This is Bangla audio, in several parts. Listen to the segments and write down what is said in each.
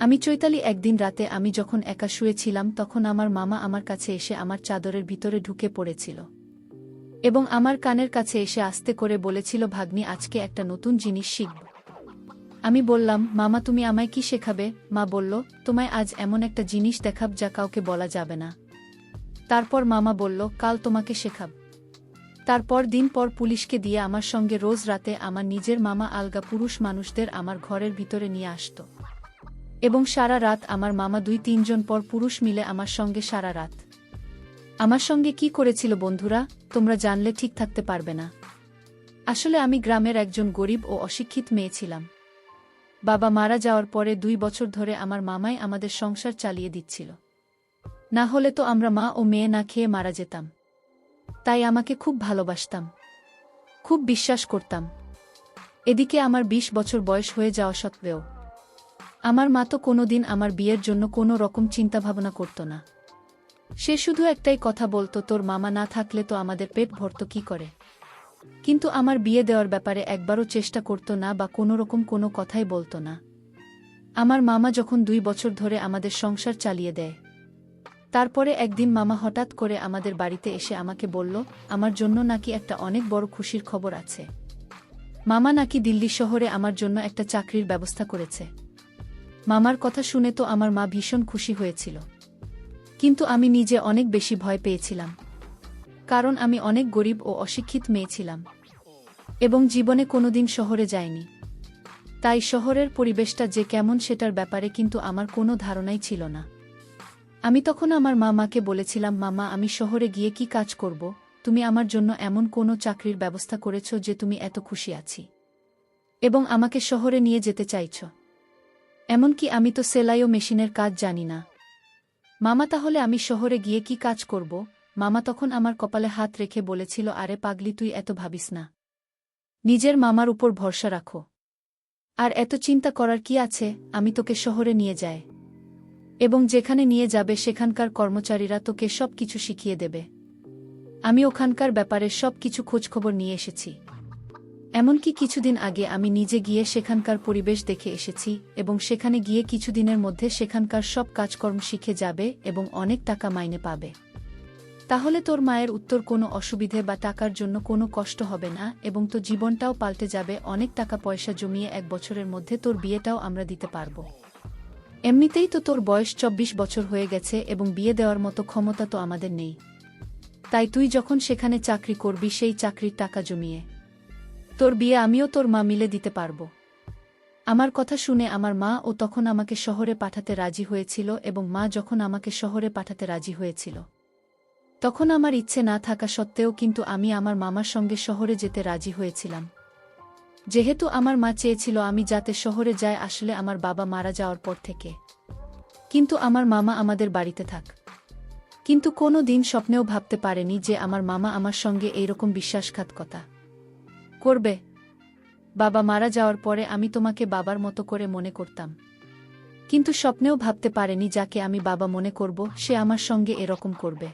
আমি চৈতালি একদিন রাতে আমি যখন একা শুয়েছিলাম তখন আমার মামা আমার কাছে এসে আমার চাদরের ভিতরে ঢুকে পড়েছিল এবং আমার কানের কাছে এসে আস্তে করে বলেছিল, ভাগ্নি, আজকে একটা নতুন জিনিস শিখব। আমি বললাম, মামা তুমি আমায় কি শেখাবে? মা বলল, তোমায় আজ এমন একটা জিনিস দেখাব যা কাউকে বলা যাবে না। তারপর মামা বলল, কাল তোমাকে শেখাব। তারপর দিন পর পুলিশকে দিয়ে আমার সঙ্গে রোজ রাতে আমার নিজের মামা আলগা পুরুষ মানুষদের আমার ঘরের ভিতরে নিয়ে আসত এবং সারা রাত আমার মামা 2-3 জন পর পুরুষ মিলে আমার সঙ্গে সারা রাত। আমার সঙ্গে কি করেছিল বন্ধুরা, তোমরা জানলে ঠিক থাকতে পারবে না। আসলে আমি গ্রামের একজন গরিব ও অশিক্ষিত মেয়ে ছিলাম। বাবা মারা যাওয়ার পরে 2 বছর ধরে আমার মামাই আমাদের সংসার চালিয়ে দিচ্ছিল। না হলে তো আমরা মা ও মেয়ে না খেয়ে মারা যেতাম। তাই আমাকে খুব ভালোবাসতাম, খুব বিশ্বাস করতাম। এদিকে আমার 20 বছর বয়স হয়ে যাওয়া সত্ত্বেও আমার মা তো কোনোদিন আমার বিয়ের জন্য কোনো রকম চিন্তাভাবনা করত না। সে শুধু একটাই কথা বলতো, তোর মামা না থাকলে তো আমাদের পেট ভরত কি করে। কিন্তু আমার বিয়ে দেওয়ার ব্যাপারে একবারও চেষ্টা করত না বা কোনোরকম কোনো কথাই বলতো না। আমার মামা যখন 2 বছর ধরে আমাদের সংসার চালিয়ে দেয়, তারপরে একদিন মামা হঠাৎ করে আমাদের বাড়িতে এসে আমাকে বলল, আমার জন্য নাকি একটা অনেক বড় খুশির খবর আছে। মামা নাকি দিল্লি শহরে আমার জন্য একটা চাকরির ব্যবস্থা করেছে। মামার কথা শুনে তো আমার মা ভীষণ খুশি হয়েছিল, কিন্তু আমি নিজে অনেক বেশি ভয় পেয়েছিলাম। কারণ আমি অনেক গরিব ও অশিক্ষিত মেয়ে ছিলাম এবং জীবনে কোনোদিন শহরে যাইনি। তাই শহরের পরিবেশটা যে কেমন সেটার ব্যাপারে কিন্তু আমার কোনো ধারণাই ছিল না। আমি তখন আমার মামাকে বলেছিলাম, মামা, আমি শহরে গিয়ে কি কাজ করব? তুমি আমার জন্য এমন কোনো চাকরির ব্যবস্থা করেছ যে তুমি এত খুশি আছি এবং আমাকে শহরে নিয়ে যেতে চাইছ। এমনকি আমি তো সেলাই ও মেশিনের কাজ জানি না। মামা, তাহলে আমি শহরে গিয়ে কি কাজ করব? মামা তখন আমার কপালে হাত রেখে বলেছিল, আরে পাগলি, তুই এত ভাবিস না। নিজের মামার উপর ভরসা রাখো। আর এত চিন্তা করার কি আছে, আমি তোকে শহরে নিয়ে যাই এবং যেখানে নিয়ে যাবে সেখানকার কর্মচারীরা তোকে সব কিছু শিখিয়ে দেবে। আমি ওখানকার ব্যাপারে সব কিছু খোঁজখবর নিয়ে এসেছি। এমনকি কিছুদিন আগে আমি নিজে গিয়ে সেখানকার পরিবেশ দেখে এসেছি এবং সেখানে গিয়ে কিছুদিনের মধ্যে সেখানকার সব কাজকর্ম শিখে যাবে এবং অনেক টাকা মাইনে পাবে। তাহলে তোর মায়ের উত্তর কোনো অসুবিধে বা টাকার জন্য কোনো কষ্ট হবে না এবং তোর জীবনটাও পাল্টে যাবে। অনেক টাকা পয়সা জমিয়ে 1 বছরের মধ্যে তোর বিয়েটাও আমরা দিতে পারব। এমনিতেই তো তোর বয়স 24 বছর হয়ে গেছে এবং বিয়ে দেওয়ার মতো ক্ষমতা তো আমাদের নেই। তাই তুই যখন সেখানে চাকরি করবি সেই চাকরির টাকা জমিয়ে তোর বিয়ে আমিও তোর মা মিলে দিতে পারব। আমার কথা শুনে আমার মা ও তখন আমাকে শহরে পাঠাতে রাজি হয়েছিল এবং মা যখন আমাকে শহরে পাঠাতে রাজি হয়েছিল তখন আমার ইচ্ছে না থাকা সত্ত্বেও কিন্তু আমি আমার মামার সঙ্গে শহরে যেতে রাজি হয়েছিলাম। যেহেতু আমার মা চেয়েছিল আমি যাতে শহরে যাই, আসলে আমার বাবা মারা যাওয়ার পর থেকে। কিন্তু আমার মামা আমাদের বাড়িতে থাক। কিন্তু কোনো দিন স্বপ্নেও ভাবতে পারেনি যে আমার মামা আমার সঙ্গে এইরকম বিশ্বাসঘাতকতা করবে। বাবা মারা যাওয়ার পরে আমি তোমাকে বাবার মতো করে মনে করতাম, কিন্তু স্বপ্নেও ভাবতে পারেনি যাকে আমি বাবা মনে করব সে আমার সঙ্গে এরকম করবে।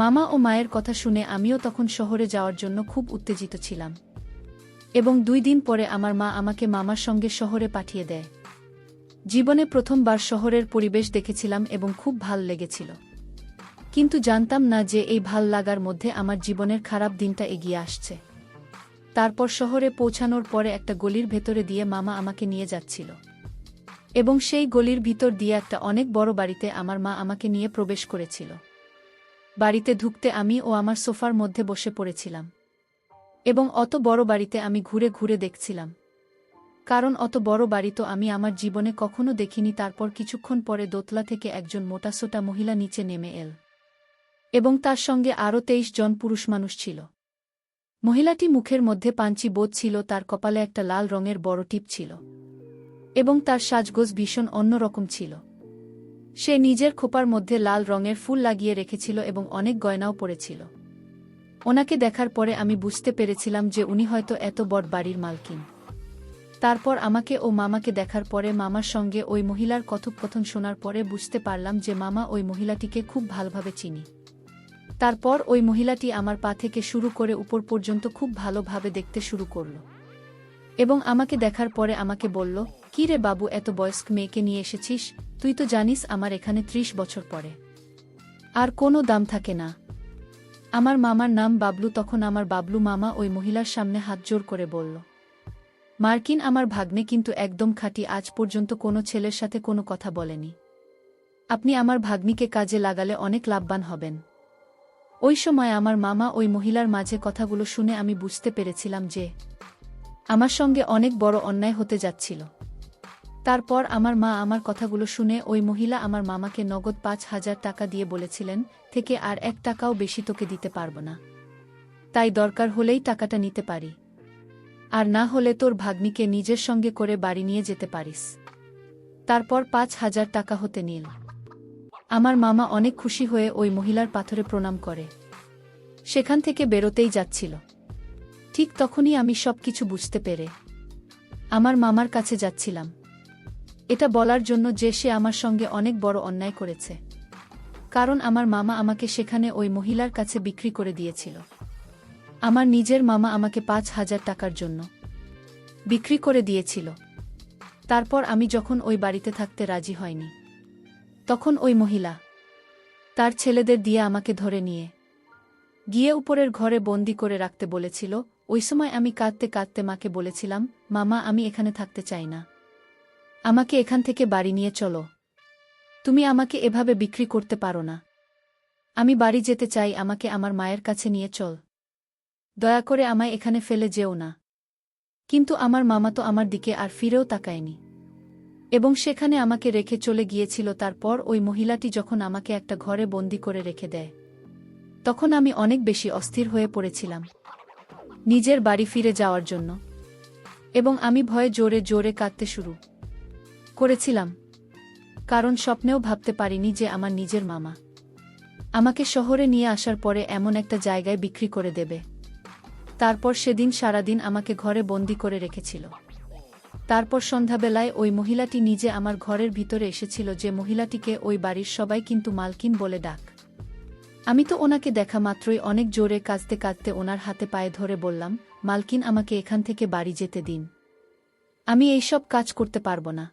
মামা ও মায়ের কথা শুনে আমিও তখন শহরে যাওয়ার জন্য খুব উত্তেজিত ছিলাম এবং 2 দিন পরে আমার মা আমাকে মামার সঙ্গে শহরে পাঠিয়ে দেয়। জীবনে প্রথমবার শহরের পরিবেশ দেখেছিলাম এবং খুব ভাল লেগেছিল, কিন্তু জানতাম না যে এই ভাল লাগার মধ্যে আমার জীবনের খারাপ দিনটা এগিয়ে আসছে। তারপর শহরে পৌঁছানোর পরে একটা গলির ভেতরে দিয়ে মামা আমাকে নিয়ে যাচ্ছিল এবং সেই গলির ভিতর দিয়ে একটা অনেক বড় বাড়িতে আমার মা আমাকে নিয়ে প্রবেশ করেছিল। বাড়িতে ঢুকতে আমি ও আমার সোফার মধ্যে বসে পড়েছিলাম এবং অত বড় বাড়িতে আমি ঘুরে ঘুরে দেখছিলাম, কারণ অত বড় বাড়ি তো আমি আমার জীবনে কখনো দেখিনি। তারপর কিছুক্ষণ পরে দোতলা থেকে একজন মোটাসোটা মহিলা নিচে নেমে এল এবং তার সঙ্গে আরও 23 জন পুরুষ মানুষ ছিল। মহিলাটি মুখের মধ্যে পাঞ্চি বোধ ছিল, তার কপালে একটা লাল রঙের বড় টিপ ছিল এবং তার সাজগোজ ভীষণ অন্যরকম ছিল। সে নিজের খোপার মধ্যে লাল রঙের ফুল লাগিয়ে রেখেছিল এবং অনেক গয়নাও পরেছিল। ওনাকে দেখার পরে আমি বুঝতে পেরেছিলাম যে উনি হয়তো এত বড় বাড়ির মালকিন। তারপর আমাকে ও মামাকে দেখার পরে মামার সঙ্গে ওই মহিলার কথোপকথন শোনার পরে বুঝতে পারলাম যে মামা ওই মহিলাটিকে খুব ভালোভাবে চিনি। তারপর ওই মহিলাটি আমার পা থেকে শুরু করে উপর পর্যন্ত খুব ভালোভাবে দেখতে শুরু করল এবং আমাকে দেখার পরে আমাকে বলল, "কি রে বাবু, এত বয়স্ক মেয়েকে নিয়ে এসেছিস? তুই তো জানিস আমার এখানে ৩০ বছর পরে আর কোনো দাম থাকে না।" আমার মামার নাম বাবলু। তখন আমার বাবলু মামা ওই মহিলার সামনে হাত জোর করে বলল, "মার্কিন, আমার ভাগ্নে কিন্তু একদম খাঁটি, আজ পর্যন্ত কোনো ছেলের সাথে কোনো কথা বলেনি। আপনি আমার ভাগ্নিকে কাজে লাগালে অনেক লাভবান হবেন।" ওই সময় আমার মামা ওই মহিলার মাঝে কথাগুলো শুনে আমি বুঝতে পেরেছিলাম যে আমার সঙ্গে অনেক বড় অন্যায় হতে যাচ্ছিল। তারপর আমার মা আমার কথাগুলো শুনে ওই মহিলা আমার মামাকে নগদ ৫,০০০ টাকা দিয়ে বলেছিলেন, "থেকে আর ১ টাকাও বেশি তোকে দিতে পারব না। তাই দরকার হলেই টাকাটা নিতে পারি, আর না হলে তোর ভাগ্নিকে নিজের সঙ্গে করে বাড়ি নিয়ে যেতে পারিস।" তারপর ৫,০০০ টাকা হতে নিল। আমার মামা অনেক খুশি হয়ে ওই মহিলার পাথরে প্রণাম করে সেখান থেকে বেরোতেই যাচ্ছিল। ঠিক তখনই আমি সবকিছু বুঝতে পেরে আমার মামার কাছে যাচ্ছিলাম, এটা বলার জন্য যে সে আমার সঙ্গে অনেক বড় অন্যায় করেছে। কারণ আমার মামা আমাকে সেখানে ওই মহিলার কাছে বিক্রি করে দিয়েছিল। আমার নিজের মামা আমাকে ৫,০০০ টাকার জন্য বিক্রি করে দিয়েছিল। তারপর আমি যখন ওই বাড়িতে থাকতে রাজি হয়নি, তখন ওই মহিলা তার ছেলেদের দিয়ে আমাকে ধরে নিয়ে গিয়ে উপরের ঘরে বন্দি করে রাখতে বলেছিল। ওই সময় আমি কাঁদতে কাঁদতে মাকে বলেছিলাম, "মামা, আমি এখানে থাকতে চাই না। আমাকে এখান থেকে বাড়ি নিয়ে চলো। তুমি আমাকে এভাবে বিক্রি করতে পারো না। আমি বাড়ি যেতে চাই, আমাকে আমার মায়ের কাছে নিয়ে চল। দয়া করে আমায় এখানে ফেলে যেও না।" কিন্তু আমার মামা তো আমার দিকে আর ফিরেও তাকায়নি এবং সেখানে আমাকে রেখে চলে গিয়েছিল। তারপর ওই মহিলাটি যখন আমাকে একটা ঘরে বন্দি করে রেখে দেয়, তখন আমি অনেক বেশি অস্থির হয়ে পড়েছিলাম নিজের বাড়ি ফিরে যাওয়ার জন্য, এবং আমি ভয়ে জোরে জোরে কাঁদতে শুরু করেছিলাম। কারণ স্বপ্নেও ভাবতে পারিনি যে আমার নিজের মামা আমাকে শহরে নিয়ে আসার পরে এমন একটা জায়গায় বিক্রি করে দেবে। তারপর সেদিন সারাদিন আমাকে ঘরে বন্দি করে রেখেছিল। তারপর সন্ধ্যাবেলায় ওই মহিলাটি নিজে আমার ঘরের ভিতরে এসেছিল, যে মহিলাটিকে ওই বাড়ির সবাই কিন্তু মালকিন বলে ডাক। আমি তো ওনাকে দেখা মাত্রই অনেক জোরে কাঁদতে কাঁদতে ওনার হাতে পায়ে ধরে বললাম, "মালকিন, আমাকে এখান থেকে বাড়ি যেতে দিন। আমি এইসব কাজ করতে পারবো না।"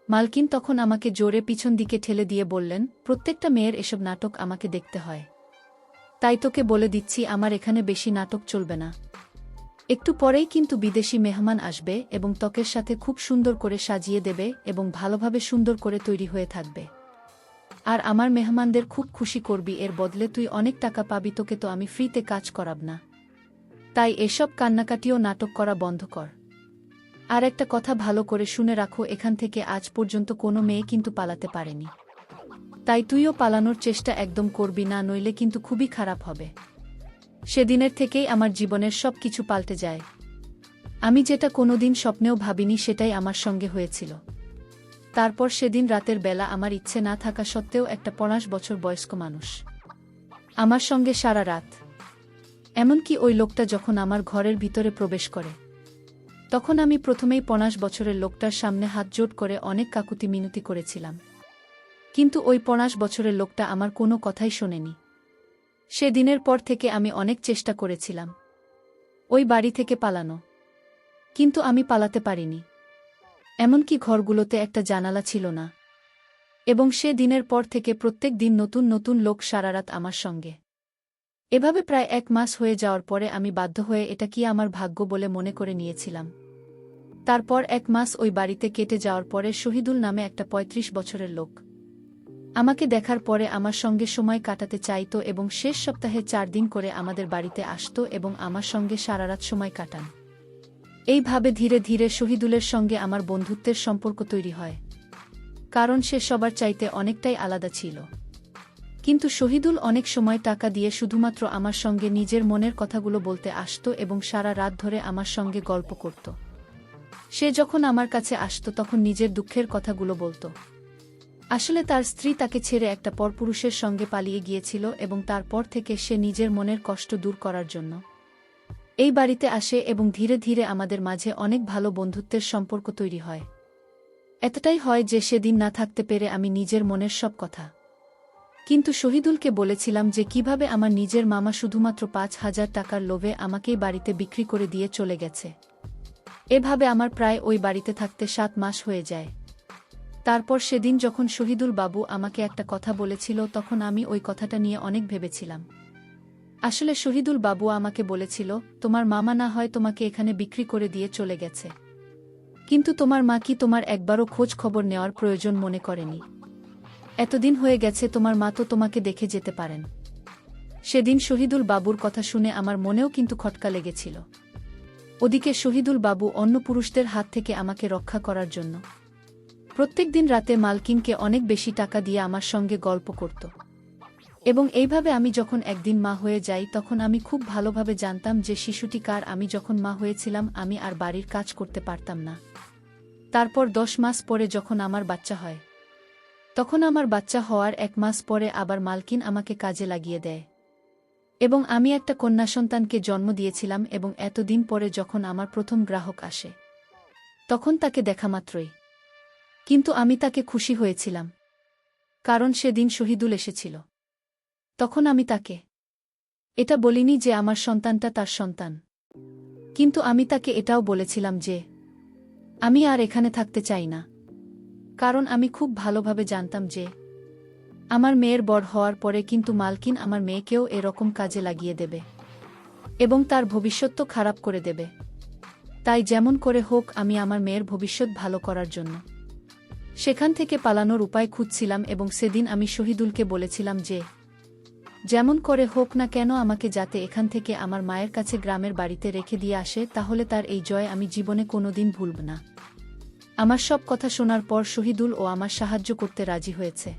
মালকিন তখন আমাকে জোরে পিছন দিকে ঠেলে দিয়ে বললেন, "প্রত্যেকটা মেয়ের এসব নাটক আমাকে দেখতে হয়। তাই তোকে বলে দিচ্ছি, আমার এখানে বেশি নাটক চলবে না। একটু পরেই কিন্তু বিদেশি মেহমান আসবে এবং ত্বকের সাথে খুব সুন্দর করে সাজিয়ে দেবে এবং ভালোভাবে সুন্দর করে তৈরি হয়ে থাকবে। আর আমার মেহমানদের খুব খুশি করবি, এর বদলে তুই অনেক টাকা পাবি। তোকে তো আমি ফ্রিতে কাজ করাব না। তাই এসব কান্নাকাটিও নাটক করা বন্ধ কর। আর একটা কথা ভালো করে শুনে রাখো, এখান থেকে আজ পর্যন্ত কোনো মেয়ে কিন্তু পালাতে পারেনি। তাই তুইও পালানোর চেষ্টা একদম করবি না, নইলে কিন্তু খুবই খারাপ হবে।" সেদিনের থেকেই আমার জীবনের সব কিছু পাল্টে যায়। আমি যেটা কোনোদিন স্বপ্নেও ভাবিনি সেটাই আমার সঙ্গে হয়েছিল। তারপর সেদিন রাতের বেলা আমার ইচ্ছে না থাকা সত্ত্বেও একটা ৫০ বছর বয়স্ক মানুষ আমার সঙ্গে সারা রাত, এমনকি ওই লোকটা যখন আমার ঘরের ভিতরে প্রবেশ করে, তখন আমি প্রথমেই ৫০ বছরের লোকটার সামনে হাত জোট করে অনেক কাকুতি মিনতি করেছিলাম। কিন্তু ওই ৫০ বছরের লোকটা আমার কোনো কথাই শোনেনি। সেদিনের পর থেকে আমি অনেক চেষ্টা করেছিলাম ওই বাড়ি থেকে পালানো, কিন্তু আমি পালাতে পারিনি। এমনকি ঘরগুলোতে একটা জানালা ছিল না। এবং সে দিনের পর থেকে প্রত্যেক দিন নতুন নতুন লোক সারারাত আমার সঙ্গে। এভাবে প্রায় ১ মাস হয়ে যাওয়ার পরে আমি বাধ্য হয়ে এটা কি আমার ভাগ্য বলে মনে করে নিয়েছিলাম। তারপর ১ মাস ওই বাড়িতে কেটে যাওয়ার পরে শহীদুল নামে একটা ৩৫ বছরের লোক আমাকে দেখার পরে আমার সঙ্গে সময় কাটাতে চাইতো এবং শেষ সপ্তাহে ৪ দিন করে আমাদের বাড়িতে আসতো এবং আমার সঙ্গে সারারাত সময় কাটান। এইভাবে ধীরে ধীরে শহীদুলের সঙ্গে আমার বন্ধুত্বের সম্পর্ক তৈরি হয়। কারণ সে সবার চাইতে অনেকটাই আলাদা ছিল। কিন্তু শহীদুল অনেক সময় টাকা দিয়ে শুধুমাত্র আমার সঙ্গে নিজের মনের কথাগুলো বলতে আসতো এবং সারা রাত ধরে আমার সঙ্গে গল্প করত। সে যখন আমার কাছে আসতো তখন নিজের দুঃখের কথাগুলো বলতো। আসলে তার স্ত্রী তাকে ছেড়ে একটা পরপুরুষের সঙ্গে পালিয়ে গিয়েছিল এবং তারপর থেকে সে নিজের মনের কষ্ট দূর করার জন্য এই বাড়িতে আসে এবং ধীরে ধীরে আমাদের মাঝে অনেক ভালো বন্ধুত্বের সম্পর্ক তৈরি হয়। এতটাই হয় যে সেদিন না থাকতে পেরে আমি নিজের মনের সব কথা কিন্তু শহীদুলকে বলেছিলাম যে কিভাবে আমার নিজের মামা শুধুমাত্র ৫,০০০ টাকার লোভে আমাকেই বাড়িতে বিক্রি করে দিয়ে চলে গেছে। এভাবে আমার প্রায় ওই বাড়িতে থাকতে 7 মাস হয়ে যায়। তারপর সেদিন যখন শহীদুল বাবু আমাকে একটা কথা বলেছিল তখন আমি ওই কথাটা নিয়ে অনেক ভেবেছিলাম। আসলে শহীদুল বাবু আমাকে বলেছিল, তোমার মামা না হয় তোমাকে এখানে বিক্রি করে দিয়ে চলে গেছে, কিন্তু তোমার মা কি তোমার একবারও খোঁজ খবর নেওয়ার প্রয়োজন মনে করেনি? এতদিন হয়ে গেছে, তোমার মা তো তোমাকে দেখে যেতে পারেন। সেদিন শহীদুল বাবুর কথা শুনে আমার মনেও কিন্তু খটকা লেগেছিল। ওদিকে শহীদুল বাবু অন্য পুরুষদের হাত থেকে আমাকে রক্ষা করার জন্য প্রত্যেকদিন রাতে মালকিনকে অনেক বেশি টাকা দিয়ে আমার সঙ্গে গল্প করত। এবং এইভাবে আমি যখন একদিন মা হয়ে যাই তখন আমি খুব ভালোভাবে জানতাম যে শিশুটি কার। আমি যখন মা হয়েছিলাম আমি আর বাড়ির কাজ করতে পারতাম না। তারপর 10 মাস পরে যখন আমার বাচ্চা হয়, তখন আমার বাচ্চা হওয়ার 1 মাস পরে আবার মালকিন আমাকে কাজে লাগিয়ে দেয় এবং আমি একটা কন্যা সন্তানকে জন্ম দিয়েছিলাম। এবং এতদিন পরে যখন আমার প্রথম গ্রাহক আসে তখন তাকে দেখামাত্রই কিন্তু আমি তাকে খুশি হয়েছিলাম, কারণ সেদিন শহীদুল এসেছিল। তখন আমি তাকে এটা বলিনি যে আমার সন্তানটা তার সন্তান, কিন্তু আমি তাকে এটাও বলেছিলাম যে আমি আর এখানে থাকতে চাই না, কারণ আমি খুব ভালোভাবে জানতাম যে আমার মেয়ের বড় হওয়ার পরে কিন্তু মালকিন আমার মেয়েকেও এরকম কাজে লাগিয়ে দেবে এবং তার ভবিষ্যৎ তো খারাপ করে দেবে। তাই যেমন করে হোক আমি আমার মেয়ের ভবিষ্যৎ ভালো করার জন্য সেখান থেকে পালানোর উপায় খুঁজছিলাম। এবং সেদিন আমি শহীদুলকে বলেছিলাম যে যেমন করে হোক না কেন আমাকে যাতে এখান থেকে আমার মায়ের কাছে গ্রামের বাড়িতে রেখে দিয়ে আসে, তাহলে তার এই জয় আমি জীবনে কোনোদিন ভুলব না। আমার সব কথা শোনার পর শহীদুল ও আমার সাহায্য করতে রাজি হয়েছে।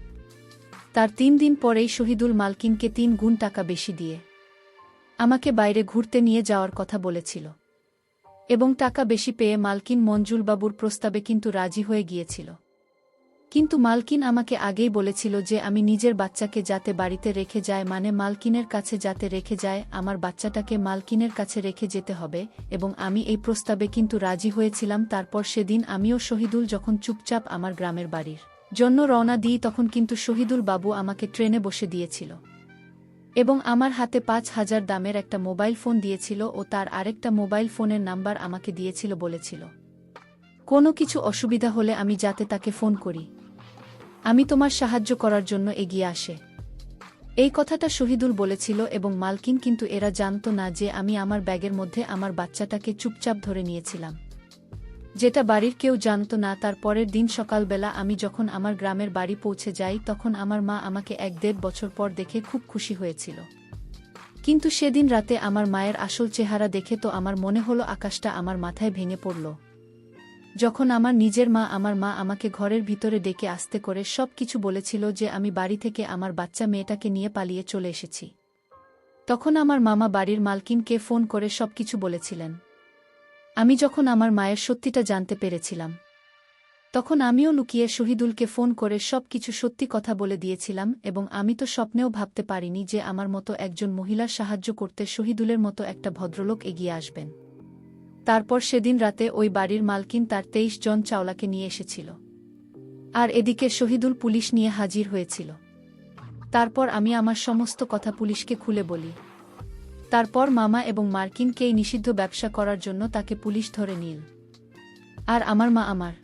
তার 3 দিন পরেই শহীদুল মালকিনকে 3 গুণ টাকা বেশি দিয়ে আমাকে বাইরে ঘুরতে নিয়ে যাওয়ার কথা বলেছিল এবং টাকা বেশি পেয়ে মালকিন মঞ্জুলবাবুর প্রস্তাবে কিন্তু রাজি হয়ে গিয়েছিল। কিন্তু মালকিন আমাকে আগেই বলেছিল যে আমি নিজের বাচ্চাকে যাতে বাড়িতে রেখে যায়, মানে মালকিনের কাছে যাতে রেখে যায়, আমার বাচ্চাটাকে মালকিনের কাছে রেখে যেতে হবে। এবং আমি এই প্রস্তাবে কিন্তু রাজি হয়েছিলাম। তারপর সেদিন আমিও শহীদুল যখন চুপচাপ আমার গ্রামের বাড়ির জন্য রওনা দিই তখন কিন্তু শহীদুল বাবু আমাকে ট্রেনে বসে দিয়েছিল এবং আমার হাতে 5,000 দামের একটা মোবাইল ফোন দিয়েছিল ও তার আরেকটা মোবাইল ফোনের নাম্বার আমাকে দিয়েছিল, বলেছিল কোনো কিছু অসুবিধা হলে আমি যাতে তাকে ফোন করি, আমি তোমার সাহায্য করার জন্য এগিয়ে আসে। এই কথাটা শহীদুল বলেছিল এবং মালকিন কিন্তু এরা জানত না যে আমি আমার ব্যাগের মধ্যে আমার বাচ্চাটাকে চুপচাপ ধরে নিয়েছিলাম, যেটা বাড়ির কেউ জানত না। তার পরের দিন সকালবেলা আমি যখন আমার গ্রামের বাড়ি পৌঁছে যাই তখন আমার মা আমাকে 1-1.5 বছর পর দেখে খুব খুশি হয়েছিল। কিন্তু সেদিন রাতে আমার মায়ের আসল চেহারা দেখে তো আমার মনে হলো আকাশটা আমার মাথায় ভেঙে পড়ল। যখন আমার নিজের মা আমাকে ঘরের ভিতরে ডেকে আস্তে করে সব কিছু বলেছিল যে আমি বাড়ি থেকে আমার বাচ্চা মেয়েটাকে নিয়ে পালিয়ে চলে এসেছি, তখন আমার মামা বাড়ির মালকিনকে ফোন করে সব কিছু বলেছিলেন। আমি যখন আমার মায়ের সত্যিটা জানতে পেরেছিলাম তখন আমিও লুকিয়ে শহীদুলকে ফোন করে সব কিছু সত্যি কথা বলে দিয়েছিলাম। এবং আমি তো স্বপ্নেও ভাবতে পারিনি যে আমার মতো একজন মহিলার সাহায্য করতে শহীদুলের মতো একটা ভদ্রলোক এগিয়ে আসবেন। তারপর সেদিন রাতে ওই বাড়ির মালকিন তার 23 জন চাওলাকে নিয়ে এসেছিল, আর এদিকে শহীদুল পুলিশ নিয়ে হাজির হয়েছিল। তারপর আমি আমার সমস্ত কথা পুলিশকে খুলে বলি। তারপর মামা এবং মার্কিনকে এই নিষিদ্ধ ব্যবসা করার জন্য তাকে পুলিশ ধরে নিল, আর আমার মা আমার